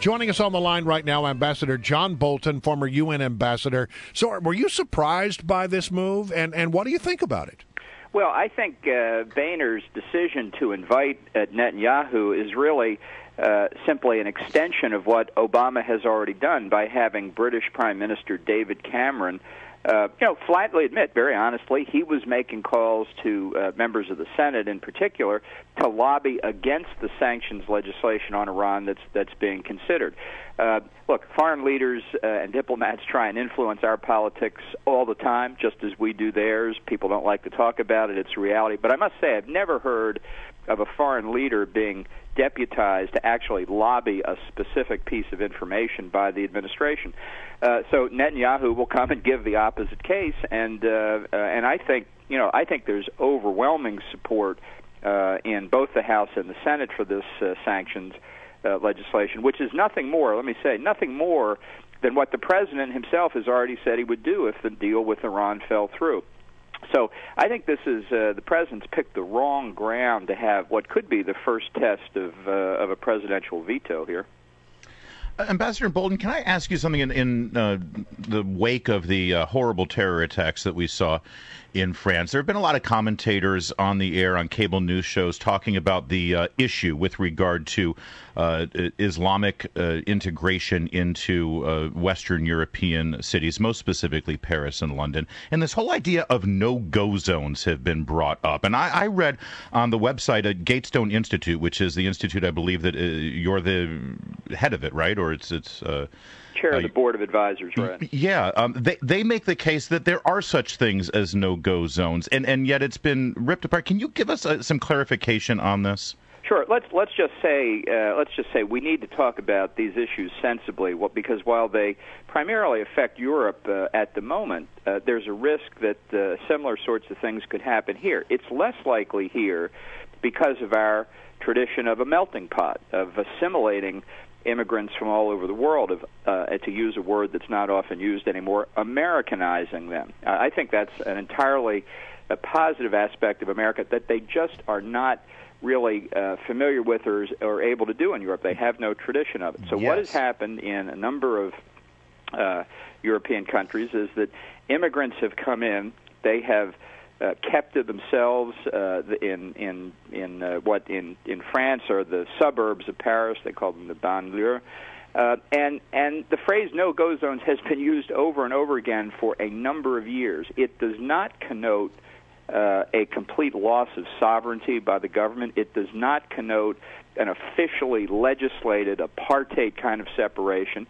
Joining us on the line right now, Ambassador John Bolton, former UN ambassador. So were you surprised by this move, and what do you think about it? Well, I think Boehner's decision to invite Netanyahu is really simply an extension of what Obama has already done by having British Prime Minister David Cameron flatly admit, very honestly, he was making calls to members of the Senate in particular to lobby against the sanctions legislation on Iran that's being considered. Look, foreign leaders and diplomats try and influence our politics all the time, just as we do theirs. People don't like to talk about it. It's a reality. But I must say, I've never heard of a foreign leader being deputized to actually lobby a specific piece of information by the administration. So Netanyahu will come and give the opposite case, and I think there's overwhelming support in both the House and the Senate for this sanctions legislation, which is nothing more. Let me say, nothing more than what the president himself has already said he would do if the deal with Iran fell through. So I think this is the president's picked the wrong ground to have what could be the first test of a presidential veto here. Ambassador Bolton, can I ask you something in the wake of the horrible terror attacks that we saw in France? There have been a lot of commentators on the air on cable news shows talking about the issue with regard to Islamic integration into Western European cities, most specifically Paris and London. And this whole idea of no-go zones have been brought up. And I read on the website at Gatestone Institute, which is the institute I believe that you're the head of it, right? Or it's chair of the board of advisors, right? Yeah, they make the case that there are such things as no-go zones, and yet it's been ripped apart. Can you give us some clarification on this? Sure. Let's just say we need to talk about these issues sensibly, because while they primarily affect Europe at the moment, there's a risk that similar sorts of things could happen here. It's less likely here because of our tradition of a melting pot, of assimilating immigrants from all over the world, to use a word that's not often used anymore, Americanizing them. I think that's an entirely positive aspect of America that they just are not really familiar with or able to do in Europe. They have no tradition of it. So what has happened in a number of European countries is that immigrants have come in, they have kept to themselves in France are the suburbs of Paris. They call them the banlieue. And the phrase no-go zones has been used over and over again for a number of years. It does not connote a complete loss of sovereignty by the government. It does not connote an officially legislated apartheid kind of separation.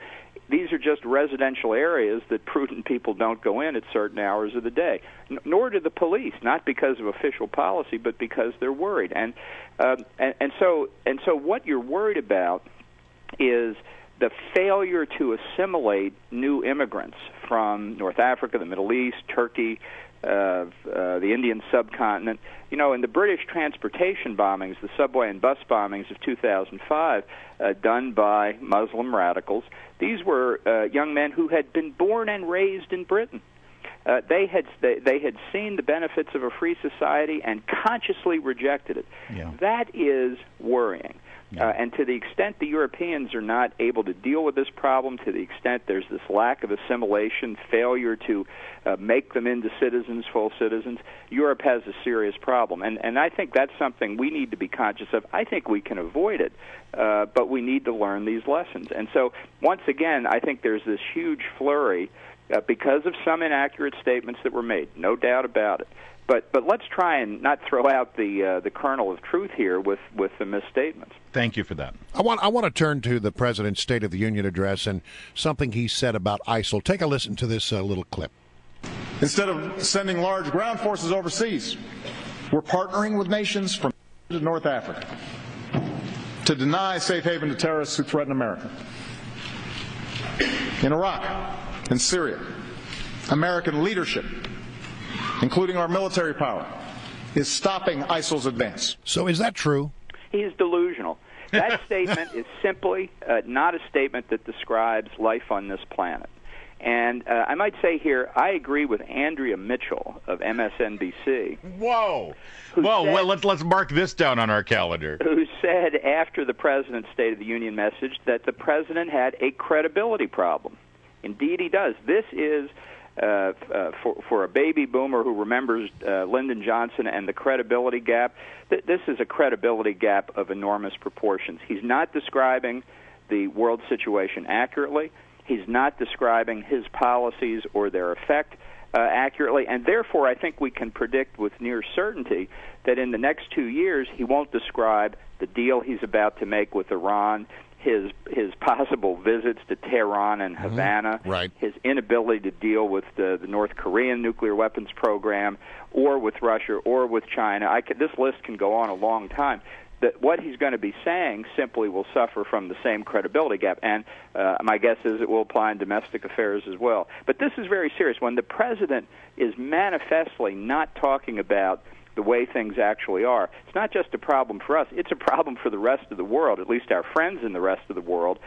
These are just residential areas that prudent people don't go in at certain hours of the day, nor do the police, not because of official policy, but because they're worried. And so what you're worried about is the failure to assimilate new immigrants from North Africa, the Middle East, Turkey, the Indian subcontinent. In the British transportation bombings, the subway and bus bombings of 2005, done by Muslim radicals, these were young men who had been born and raised in Britain. They had seen the benefits of a free society and consciously rejected it. Yeah. That is worrying. Yeah. And to the extent the Europeans are not able to deal with this problem, to the extent there's this lack of assimilation, failure to make them into citizens, full citizens, Europe has a serious problem. And I think that's something we need to be conscious of. I think we can avoid it, but we need to learn these lessons. And so, once again, I think there's this huge flurry because of some inaccurate statements that were made, no doubt about it. But let's try and not throw out the kernel of truth here with the misstatements. Thank you for that. I want to turn to the President's State of the Union address and something he said about ISIL. Take a listen to this little clip. Instead of sending large ground forces overseas, we're partnering with nations from to North Africa to deny safe haven to terrorists who threaten America. In Iraq and Syria, American leadership, including our military power, is stopping ISIL's advance. So is that true? He is delusional. That statement is simply not a statement that describes life on this planet. And I might say here, I agree with Andrea Mitchell of MSNBC. Whoa! Well, let's mark this down on our calendar. Who said after the president's State of the Union message that the president had a credibility problem. Indeed, he does. This is for a baby boomer who remembers Lyndon Johnson and the credibility gap. This is a credibility gap of enormous proportions. He's not describing the world situation accurately. He's not describing his policies or their effect accurately, and therefore I think we can predict with near certainty that in the next 2 years he won't describe the deal he's about to make with Iran, his possible visits to Tehran and Havana, right, his inability to deal with the North Korean nuclear weapons program, or with Russia, or with China. This list can go on a long time. That what he's going to be saying simply will suffer from the same credibility gap, and my guess is it will apply in domestic affairs as well. But this is very serious. When the president is manifestly not talking about the way things actually are, it's not just a problem for us, it's a problem for the rest of the world, at least our friends in the rest of the world,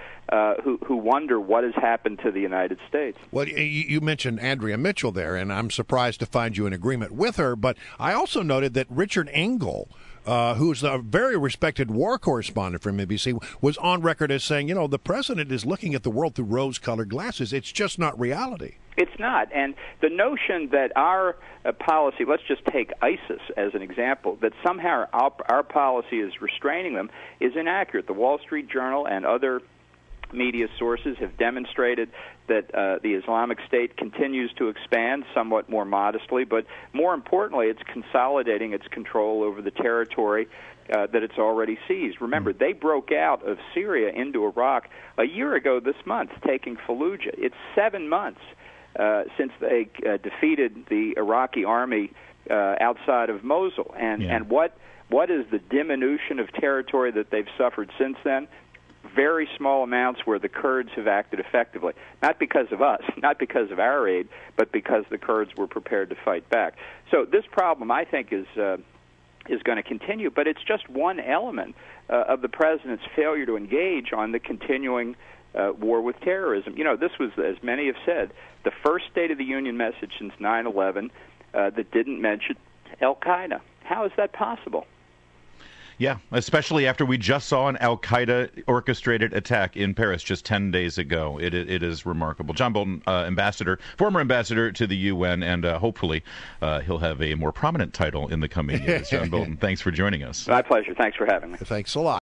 who wonder what has happened to the United States. Well, you mentioned Andrea Mitchell there, and I'm surprised to find you in agreement with her, but I also noted that Richard Engel, who's a very respected war correspondent from NBC, was on record as saying, the president is looking at the world through rose-colored glasses. It's just not reality. It's not. And the notion that our policy, let's just take ISIS as an example, that somehow our policy is restraining them is inaccurate. The Wall Street Journal and other media sources have demonstrated that the Islamic State continues to expand somewhat more modestly, but more importantly, it's consolidating its control over the territory that it's already seized. Remember, they broke out of Syria into Iraq a year ago this month, taking Fallujah. It's 7 months since they defeated the Iraqi army outside of Mosul. And what is the diminution of territory that they've suffered since then? Very small amounts where the Kurds have acted effectively, not because of us, not because of our aid, but because the Kurds were prepared to fight back. So this problem, I think, is going to continue, but it's just one element of the president's failure to engage on the continuing war with terrorism. This was, as many have said, the first State of the Union message since 9/11 that didn't mention al-Qaeda. How is that possible? Yeah, especially after we just saw an al-Qaeda orchestrated attack in Paris just 10 days ago. It is remarkable. John Bolton, former ambassador to the UN, and hopefully he'll have a more prominent title in the coming years. John Bolton, thanks for joining us. My pleasure. Thanks for having me. Thanks a lot.